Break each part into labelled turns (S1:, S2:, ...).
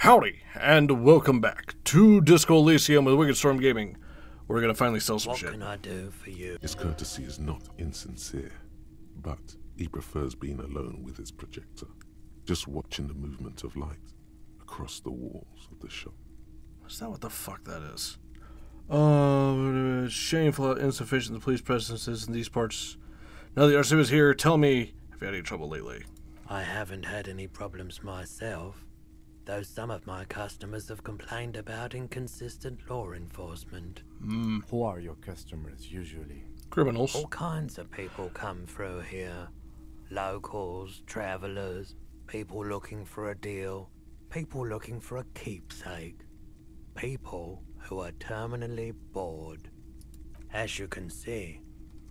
S1: Howdy, and welcome back to Disco Elysium with Wickedstorm Gaming. We're gonna finally sell some shit.
S2: What can I do for you?
S3: His courtesy is not insincere, but he prefers being alone with his projector, just watching the movement of light across the walls of the shop.
S1: Is that what the fuck that is? Shameful how insufficient the police presence is in these parts. Now that the RC is here, tell me, have you had any trouble lately?
S2: I haven't had any problems myself, though some of my customers have complained about inconsistent law enforcement.
S4: Who are your customers usually?
S1: Criminals.
S2: All kinds of people come through here. Locals, travelers, people looking for a deal, people looking for a keepsake, people who are terminally bored. As you can see,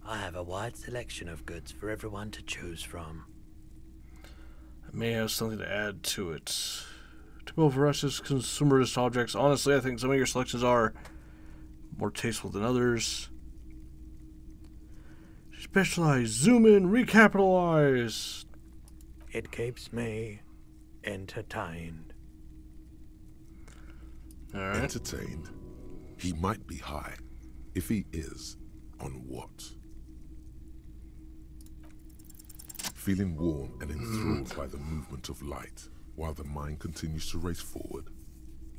S2: I have a wide selection of goods for everyone to choose from.
S1: I may have something to add to it. Typical for us as consumerist objects. Honestly, I think some of your selections are more tasteful than others. Specialize, zoom in, recapitalize.
S2: It keeps me entertained.
S1: Alright.
S3: Entertained? He might be high. If he is, on what? Feeling warm and enthralled by the movement of light, while the mind continues to race forward.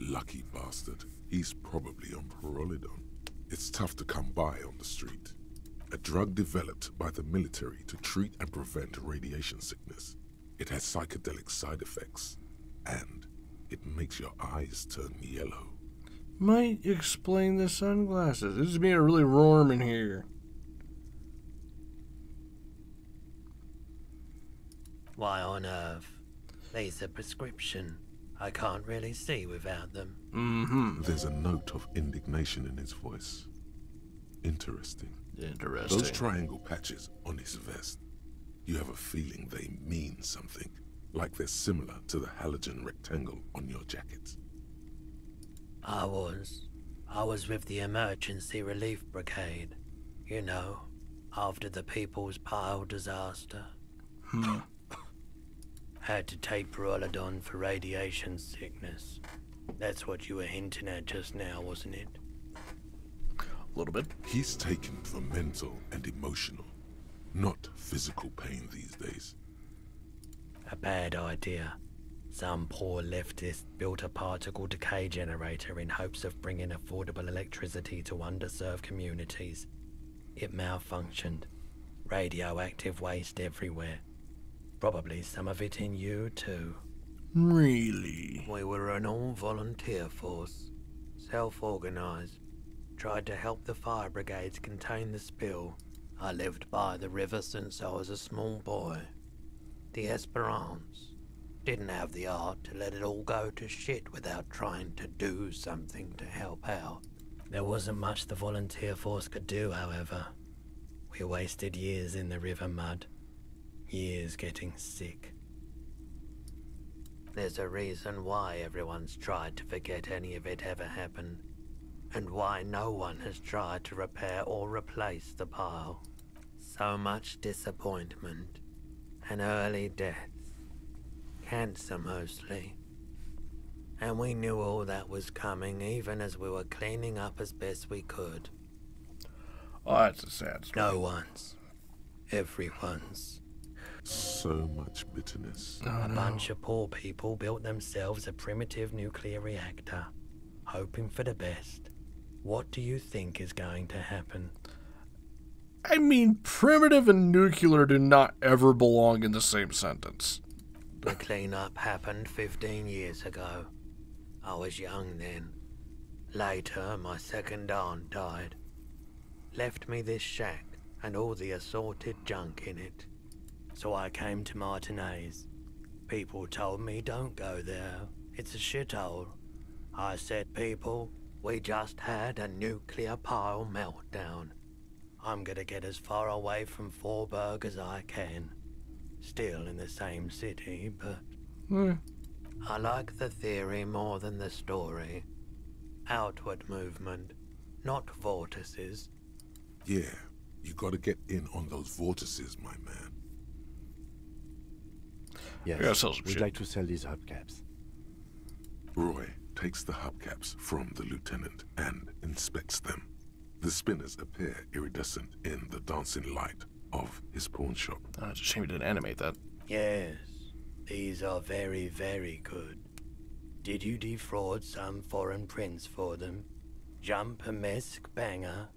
S3: Lucky bastard. He's probably on Prolidon. It's tough to come by on the street. A drug developed by the military to treat and prevent radiation sickness. It has psychedelic side effects, and it makes your eyes turn yellow.
S1: Might explain the sunglasses. This is being really warm in here.
S2: Why on earth? These are prescription. I can't really see without them.
S3: There's a note of indignation in his voice. Interesting.
S1: Interesting.
S3: Those triangle patches on his vest, you have a feeling they mean something, like they're similar to the halogen rectangle on your jacket.
S2: I was with the emergency relief brigade. You know, after the People's Pile disaster. Had to take Prolidon for radiation sickness. That's what you were hinting at just now, wasn't it?
S1: A little bit.
S3: He's taken for mental and emotional, not physical pain these days.
S2: A bad idea. Some poor leftist built a particle decay generator in hopes of bringing affordable electricity to underserved communities. It malfunctioned. Radioactive waste everywhere. Probably some of it in you, too.
S1: Really?
S2: We were an all-volunteer force. Self-organized. Tried to help the fire brigades contain the spill. I lived by the river since I was a small boy. The Esperance. Didn't have the art to let it all go to shit without trying to do something to help out. There wasn't much the volunteer force could do, however. We wasted years in the river mud. Years getting sick. There's a reason why everyone's tried to forget any of it ever happened, and why no one has tried to repair or replace the pile. So much disappointment, and early deaths. Cancer mostly. And we knew all that was coming even as we were cleaning up as best we could.
S1: Oh, that's a sad story.
S2: No one's. Everyone's.
S3: So much bitterness.
S2: A bunch of poor people built themselves a primitive nuclear reactor, hoping for the best. What do you think is going to happen?
S1: I mean, primitive and nuclear do not ever belong in the same sentence.
S2: The cleanup happened 15 years ago. I was young then. Later, my second aunt died. Left me this shack and all the assorted junk in it. So I came to Martinez. People told me don't go there. It's a shithole. I said, people, we just had a nuclear pile meltdown. I'm gonna get as far away from Forburg as I can. Still in the same city, but... I like the theory more than the story. Outward movement, not vortices.
S3: Yeah, you gotta get in on those vortices, my man.
S4: Yes,
S1: gotta sell some
S4: we'd
S1: shit.
S4: like to sell these hubcaps.
S3: Roy takes the hubcaps from the lieutenant and inspects them. The spinners appear iridescent in the dancing light of his pawn shop.
S1: It's a shame you didn't animate that.
S2: Yes, these are very, very good. Did you defraud some foreign prince for them? Jump a mesk banger?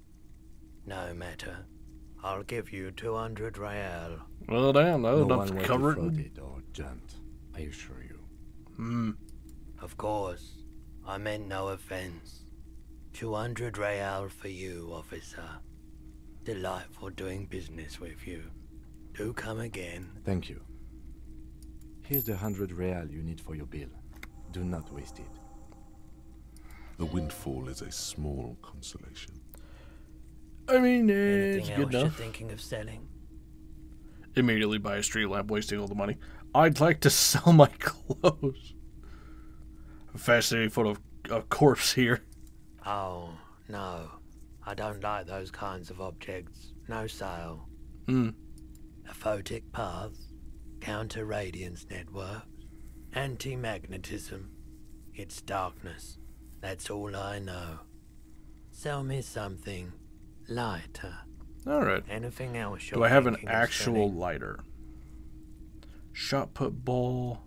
S2: No matter. I'll give you 200 real.
S1: Well, damn, that was
S4: No
S1: enough
S4: one
S1: to
S4: was
S1: cover it.
S4: defrauded or jumped, I assure you.
S1: Hmm.
S2: Of course, I meant no offense. 200 real for you, officer. Delightful doing business with you. Do come again.
S4: Thank you. Here's the 100 real you need for your bill. Do not waste it.
S3: The windfall is a small consolation.
S1: I mean, it's
S2: Anything
S1: good
S2: else you're
S1: enough.
S2: thinking of selling?
S1: Immediately buy a street lamp, wasting all the money. I'd like to sell my clothes. A fascinating photo of a corpse here.
S2: Oh, no. I don't like those kinds of objects. No sale.
S1: Hmm.
S2: Aphotic paths, counter-radiance networks, anti-magnetism. It's darkness. That's all I know. Sell me something lighter.
S1: Alright.
S2: Anything else you're
S1: Do I have an
S2: thinking of
S1: actual
S2: selling?
S1: lighter? Shot put ball.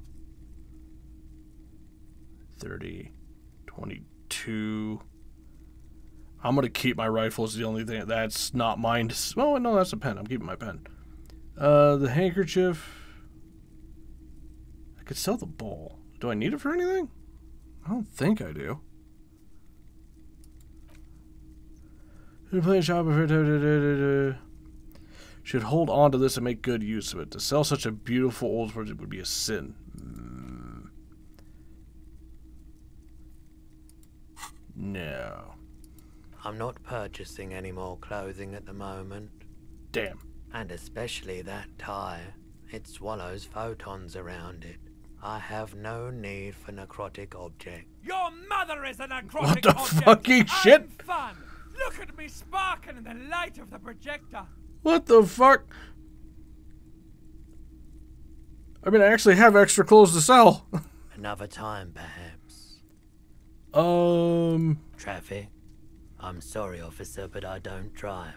S1: 30. 22. I'm going to keep my rifle. Is the only thing that's not mine. Oh, no, that's a pen. I'm keeping my pen. The handkerchief. I could sell the ball. Do I need it for anything? I don't think I do. Play a shop. Should hold on to this and make good use of it. To sell such a beautiful old project would be a sin. No.
S2: I'm not purchasing any more clothing at the moment.
S1: Damn.
S2: And especially that tie. It swallows photons around it. I have no need for necrotic objects.
S5: Your mother is a necrotic
S1: What the
S5: object.
S1: fucking
S5: I'm
S1: shit?
S5: fun. Look at me sparking in the light of the projector.
S1: What the fuck? I mean, I actually have extra clothes to sell.
S2: Another time, perhaps. Traffic? I'm sorry, officer, but I don't drive.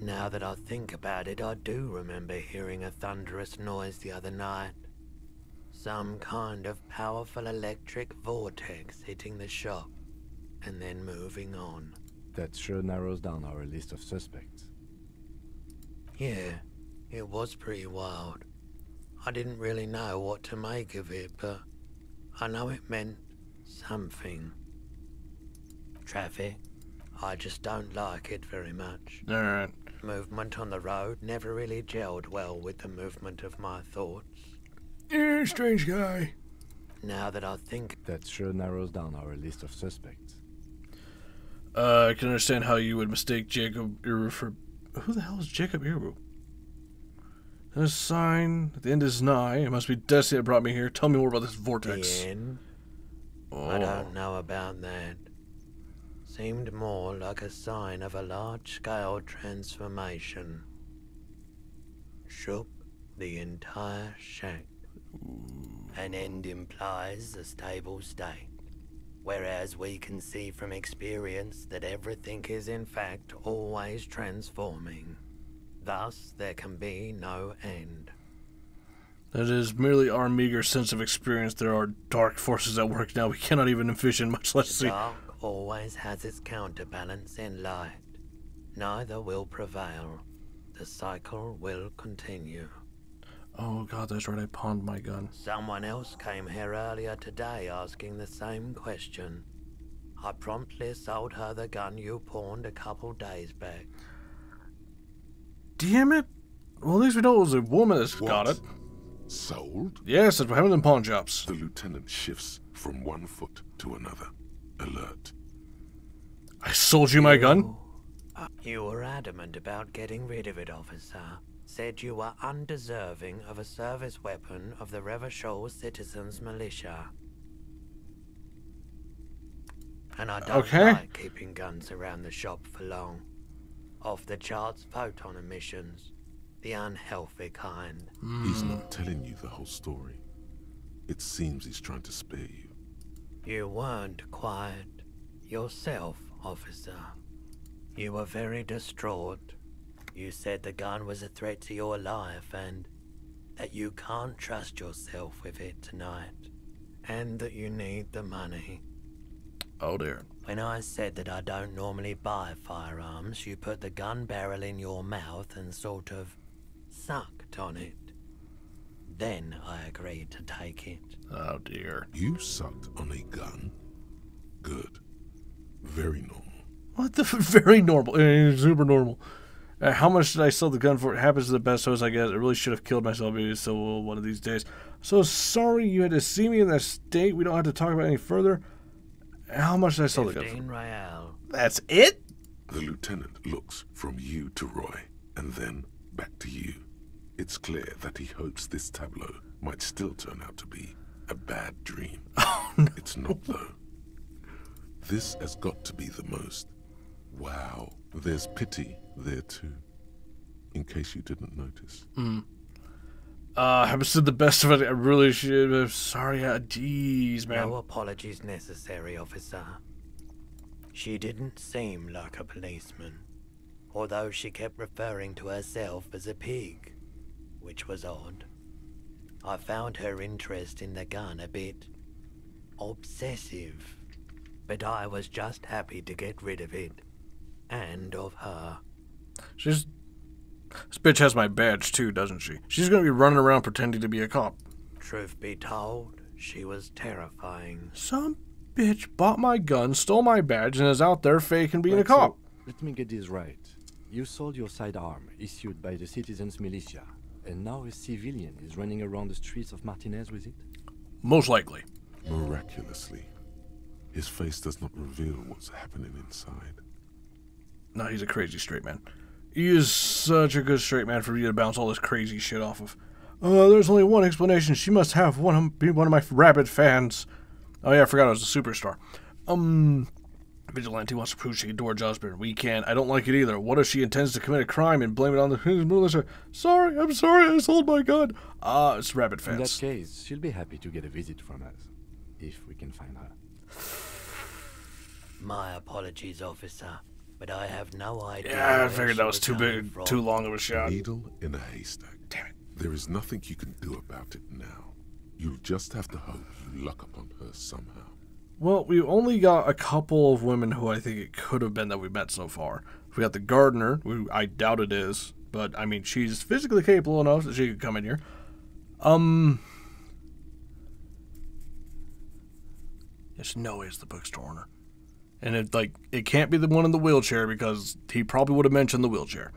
S2: Now that I think about it, I do remember hearing a thunderous noise the other night. Some kind of powerful electric vortex hitting the shop, and then moving on.
S4: That sure narrows down our list of suspects.
S2: Yeah, it was pretty wild. I didn't really know what to make of it, but I know it meant something. Traffic, I just don't like it very much.
S1: Alright.
S2: Movement on the road never really gelled well with the movement of my thoughts.
S1: Yeah, strange guy.
S2: Now that I think,
S4: That sure narrows down our list of suspects.
S1: I can understand how you would mistake Jacob Iru for... Who the hell is Jacob Iru? There's a sign at the end is nigh. It must be destiny that brought me here. Tell me more about this vortex.
S2: the end,
S1: Oh.
S2: I don't know about that. Seemed more like a sign of a large-scale transformation. Shook the entire shack. An end implies a stable state, whereas we can see from experience that everything is in fact always transforming. Thus, there can be no end.
S1: That is merely our meager sense of experience. There are dark forces at work now we cannot even envision, much less
S2: The
S1: see.
S2: dark always has its counterbalance in light. Neither will prevail. The cycle will continue.
S1: Oh god, that's right, I pawned my gun.
S2: Someone else came here earlier today asking the same question. I promptly sold her the gun you pawned a couple days back.
S1: Damn it! Well, at least we know it was a woman that's got it.
S3: Sold?
S1: Yes, it's having in pawn shops.
S3: The lieutenant shifts from one foot to another, alert.
S1: I sold you my gun?
S2: You were adamant about getting rid of it, officer. Said you were undeserving of a service weapon of the Revachol Citizens Militia. And I don't
S1: Okay.
S2: like keeping guns around the shop for long. Off the charts photon emissions. The unhealthy kind.
S3: He's not telling you the whole story. It seems he's trying to spare you.
S2: You weren't quiet yourself, officer. You were very distraught. You said the gun was a threat to your life and that you can't trust yourself with it tonight. And that you need the money.
S1: Oh dear.
S2: When I said that I don't normally buy firearms, you put the gun barrel in your mouth and sort of sucked on it. Then I agreed to take it.
S1: Oh dear.
S3: You sucked on a gun? Good. Very normal.
S1: What the very normal, super normal. How much did I sell the gun for? It happens to the best host, I guess. I really should have killed myself. Maybe so one of these days. So sorry you had to see me in that state. We don't have to talk about it any further. How much did I sell the gun for?
S2: 15 real.
S1: That's it?
S3: The lieutenant looks from you to Roy, and then back to you. It's clear that he hopes this tableau might still turn out to be a bad dream.
S1: Oh, no.
S3: It's not, though. This has got to be the most. Wow, there's pity there too. In case you didn't notice.
S1: I haven't said the best of it. I really should. I'm sorry. Jeez, man.
S2: No apologies necessary, officer. She didn't seem like a policeman, although she kept referring to herself as a pig, which was odd. I found her interest in the gun a bit obsessive, but I was just happy to get rid of it, and of her.
S1: This bitch has my badge too, doesn't she? She's gonna be running around pretending to be a cop.
S2: Truth be told, she was terrifying.
S1: Some bitch bought my gun, stole my badge, and is out there faking being a
S4: Right,
S1: cop.
S4: so, let me get this right. You sold your sidearm, issued by the citizens' militia, and now a civilian is running around the streets of Martinez with it?
S1: Most likely.
S3: Miraculously, his face does not reveal what's happening inside.
S1: No, he's a crazy straight man. He is such a good straight man for you to bounce all this crazy shit off of. There's only one explanation. She must have be one of my rabid fans. Oh yeah, I forgot I was a superstar. Vigilante wants to prove she can do her jobs better. We can't. I don't like it either. What if she intends to commit a crime and blame it on the militia? Sorry, I'm sorry, I sold my gun. It's rabid fans.
S4: In that case, she'll be happy to get a visit from us, if we can find her.
S2: My apologies, officer, but I have no idea.
S1: Yeah, I
S2: where
S1: figured
S2: she
S1: that was too
S2: coming
S1: big,
S2: from.
S1: too long of a shot.
S3: Needle in a haystack.
S1: Damn it.
S3: There is nothing you can do about it now. You'll just have to hope you luck upon her somehow.
S1: Well, we only got a couple of women who I think it could have been that we met so far. We got the gardener, who I doubt it is, but I mean, she's physically capable enough that she could come in here. There's no way it's the bookstore owner. And it can't be the one in the wheelchair because he probably would have mentioned the wheelchair.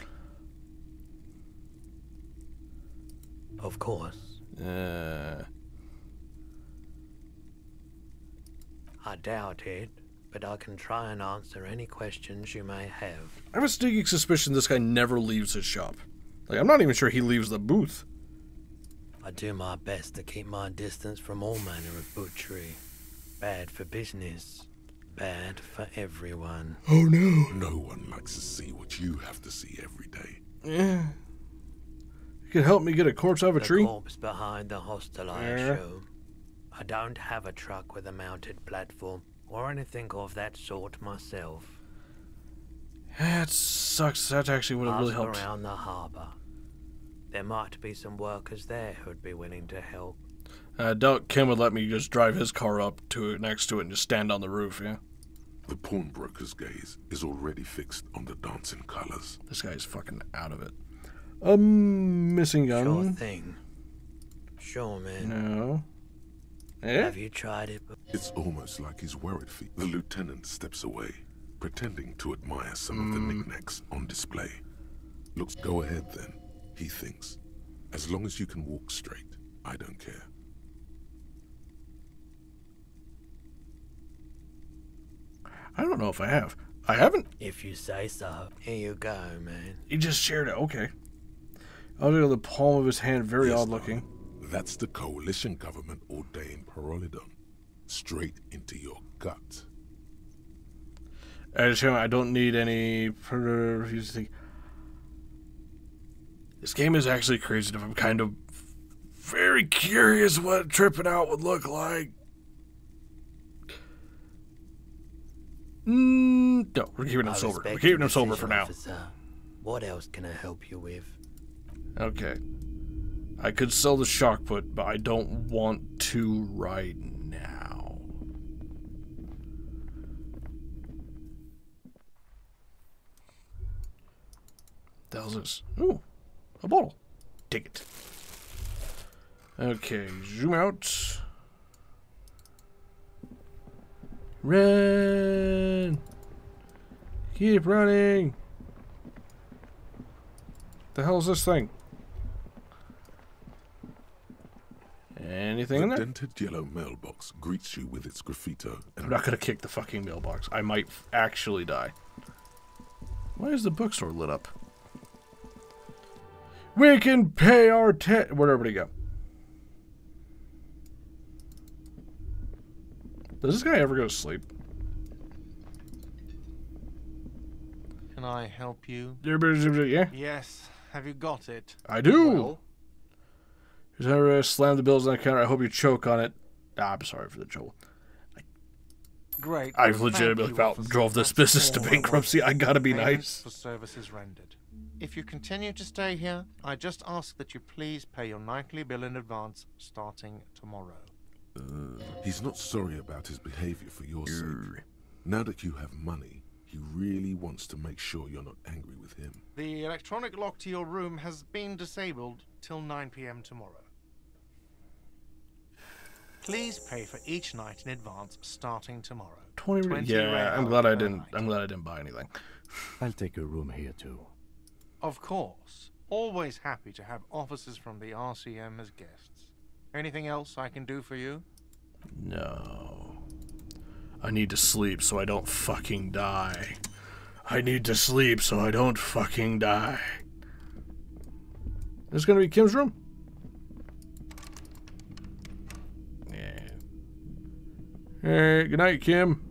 S2: Of course. I doubt it, but I can try and answer any questions you may have.
S1: I have a sneaking suspicion this guy never leaves his shop. I'm not even sure he leaves the booth.
S2: I do my best to keep my distance from all manner of butchery. Bad for business. Bad for everyone.
S1: Oh no.
S3: No one likes to see what you have to see every day.
S1: Yeah. You can help me get a corpse out of a tree?
S2: The corpse behind the hostel, I assume. I don't have a truck with a mounted platform or anything of that sort myself.
S1: That sucks. That actually would have really
S2: Ask
S1: helped.
S2: around the harbour. There might be some workers there who'd be willing to help.
S1: I doubt Kim would let me just drive his car up to it, next to it, and just stand on the roof, yeah?
S3: The pawnbroker's gaze is already fixed on the dancing colors.
S1: This guy's fucking out of it. Missing gun.
S2: Sure thing. Sure, man.
S1: No. Eh?
S2: Have you tried it?
S3: It's almost like he's worried for you. The lieutenant steps away, pretending to admire some of the knickknacks on display. Looks, go ahead then, he thinks. As long as you can walk straight, I don't care.
S1: I don't know if I have. I haven't.
S2: If you say so. Here you go, man.
S1: He just shared it. Okay. I'll do the palm of his hand. Very
S3: Yes,
S1: odd looking.
S3: That's the coalition government ordained Parolidon. Straight into your gut.
S1: I don't need any. This game is actually crazy enough. I'm kind of very curious what tripping out would look like. No, we're keeping him sober. We're keeping him sober for now.
S2: Officer. What else can I help you with?
S1: Okay. I could sell the shock put, but I don't want to right now. The hell's this? Ooh, a bottle. Take it. Okay, zoom out. Run! Keep running! The hell is this thing? Anything in
S3: The
S1: there?
S3: dented yellow mailbox greets you with its graffito.
S1: I'm not gonna kick the fucking mailbox. I might actually die. Why is the bookstore lit up? We can pay our where'd everybody go? Does this guy ever go to sleep?
S6: Can I help you?
S1: Yeah,
S6: Yes. Have you got it?
S1: I do.
S6: Well,
S1: Who's ever slammed the bills on the counter? I hope you choke on it. Ah, I'm sorry for the trouble.
S6: great.
S1: I
S6: Thank
S1: legitimately
S6: you, officer.
S1: drove this
S6: That's
S1: business to
S6: all I
S1: bankruptcy. I gotta be
S6: Payment
S1: nice.
S6: For services rendered. If you continue to stay here, I just ask that you please pay your nightly bill in advance starting tomorrow.
S3: He's not sorry about his behavior for your sake. Now that you have money, he really wants to make sure you're not angry with him.
S6: The electronic lock to your room has been disabled till 9 p.m. tomorrow. Please pay for each night in advance starting tomorrow.
S1: 20. Yeah,
S6: rand
S1: I'm glad I
S6: per
S1: didn't.
S6: night.
S1: I'm glad I didn't buy anything.
S4: I'll take a room here too.
S6: Of course. Always happy to have officers from the RCM as guests. Anything else I can do for you?
S1: No. I need to sleep so I don't fucking die. I need to sleep so I don't fucking die. This is gonna be Kim's room? Yeah. Hey, good night, Kim.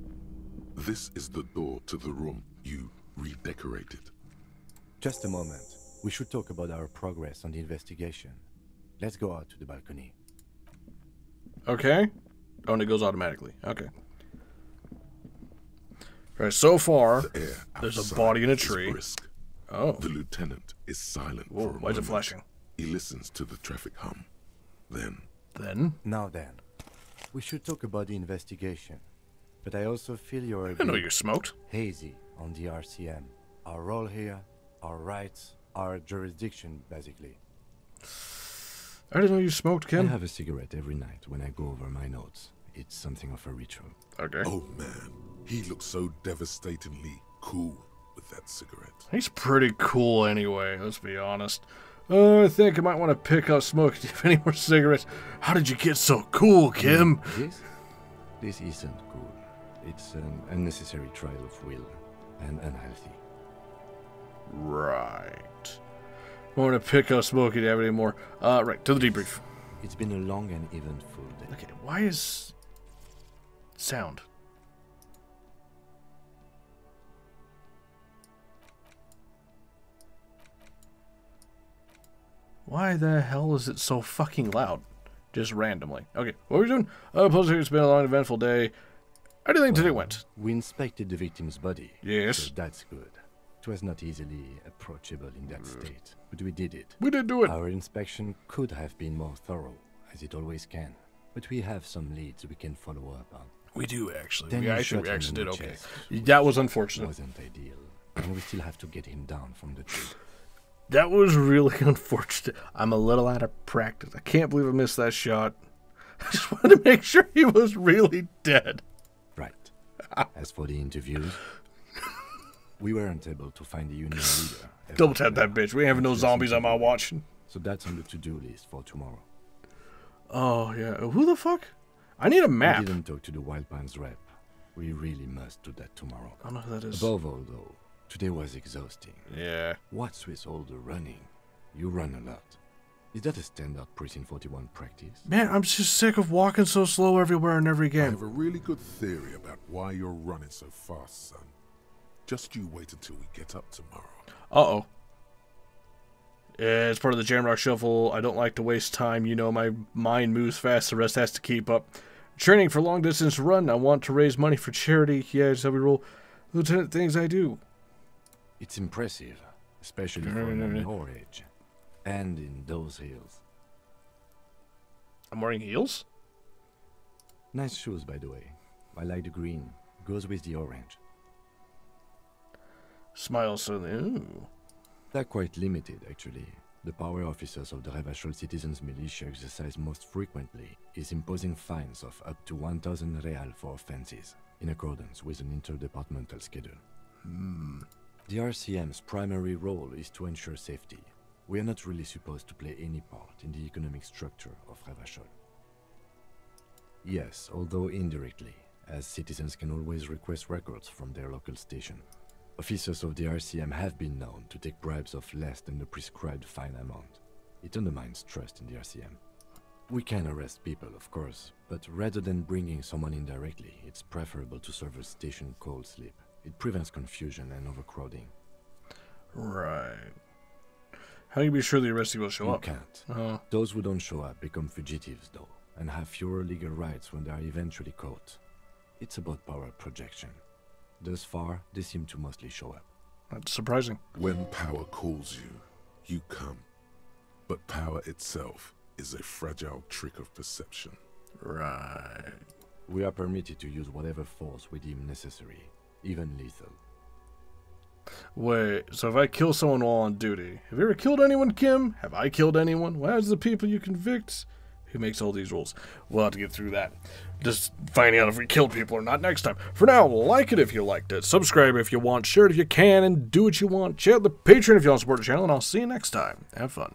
S3: This is the door to the room you redecorated.
S4: Just a moment. We should talk about our progress on the investigation. Let's go out to the balcony.
S1: Okay. Oh, and it goes automatically. Okay. Alright, so far,
S3: The air
S1: there's a
S3: outside
S1: body in a
S3: is
S1: tree.
S3: brisk.
S1: Oh.
S3: The lieutenant is silent
S1: Whoa,
S3: for a
S1: why is it
S3: moment.
S1: flashing?
S3: He listens to the traffic hum. Then,
S1: Then?
S4: Now then, we should talk about the investigation. But I also feel you're a
S1: I know
S4: bit
S1: you smoked.
S4: hazy on the RCM. Our role here, our rights, our jurisdiction, basically.
S1: I didn't know you smoked,
S4: I
S1: Kim.
S4: have a cigarette every night when I go over my notes. It's something of a ritual.
S1: Okay.
S3: oh man, he looks so devastatingly cool with that cigarette.
S1: He's pretty cool anyway, let's be honest. I think I might want to pick up smoking. Do you have any more cigarettes? How did you get so cool, Kim?
S4: This isn't cool. It's an unnecessary trial of will and unhealthy.
S1: Right. I want to pick up smoking. Do you have any more? Right, to the debrief.
S4: It's been a long and eventful day.
S1: Okay, why is sound? Why the hell is it so fucking loud? Just randomly. Okay, what are we doing? Plus, it's been a long, eventful day. How do you think today went?
S4: We inspected the victim's body.
S1: Yes.
S4: So that's good. It was not easily approachable in that state, but we did it.
S1: We did do it.
S4: Our inspection could have been more thorough, as it always can. But we have some leads we can follow up on.
S1: We do, actually.
S4: Then
S1: We
S4: you
S1: actually,
S4: shot him
S1: did
S4: in the
S1: okay.
S4: chest.
S1: That was unfortunate.
S4: Wasn't ideal. And we still have to get him down from the tree.
S1: That was really unfortunate. I'm a little out of practice. I can't believe I missed that shot. I just wanted to make sure he was really dead.
S4: Right. As for the interviews, we weren't able to find the union leader.
S1: Double tap that bitch. We ain't having no zombies on my watch.
S4: So that's on the to-do list for tomorrow.
S1: Oh, yeah. Who the fuck? I need a
S4: We
S1: map.
S4: didn't talk to the Wild Pines rep. We really must do that tomorrow.
S1: I don't know who that is.
S4: Above all, though, today was exhausting.
S1: Yeah.
S4: What's with all the running? You run a lot. Is that a standard Precinct 41 practice?
S1: Man, I'm just sick of walking so slow everywhere in every
S3: I
S1: game.
S3: have a really good theory about why you're running so fast, son. Just you wait until we get up tomorrow.
S1: Uh-oh. It's part of the Jamrock Shuffle. I don't like to waste time. You know, my mind moves fast. The rest has to keep up. Training for long distance run. I want to raise money for charity. Yeah, it's how we roll. Lieutenant, things I do.
S4: It's impressive, especially for a man your age. And in those heels.
S1: I'm wearing heels?
S4: Nice shoes, by the way. I like the green. Goes with the orange.
S1: Smile suddenly. Ooh.
S4: They're quite limited, actually. The power officers of the Revachol Citizens Militia exercise most frequently is imposing fines of up to 1,000 real for offenses, in accordance with an interdepartmental schedule. The RCM's primary role is to ensure safety. We are not really supposed to play any part in the economic structure of Revachol. Yes, although indirectly, as citizens can always request records from their local station. Officers of the RCM have been known to take bribes of less than the prescribed fine amount. It undermines trust in the RCM. We can arrest people, of course, but rather than bringing someone in directly, it's preferable to serve a station cold sleep. It prevents confusion and overcrowding.
S1: Right. How can you be sure the arrestee will show
S4: You
S1: up?
S4: can't. Those who don't show up become fugitives, though, and have fewer legal rights when they are eventually caught. It's about power projection. Thus far, they seem to mostly show up.
S1: That's surprising.
S3: When power calls you, you come. But power itself is a fragile trick of perception.
S1: Right.
S4: We are permitted to use whatever force we deem necessary, even lethal.
S1: Wait, so if I kill someone while on duty, have you ever killed anyone, Kim? Have I killed anyone? Why is the people you convict? Who makes all these rules? We'll have to get through that. Just finding out if we killed people or not next time. For now, like it if you liked it, subscribe if you want, share it if you can, and do what you want. Check out the Patreon if you want to support the channel, and I'll see you next time. Have fun.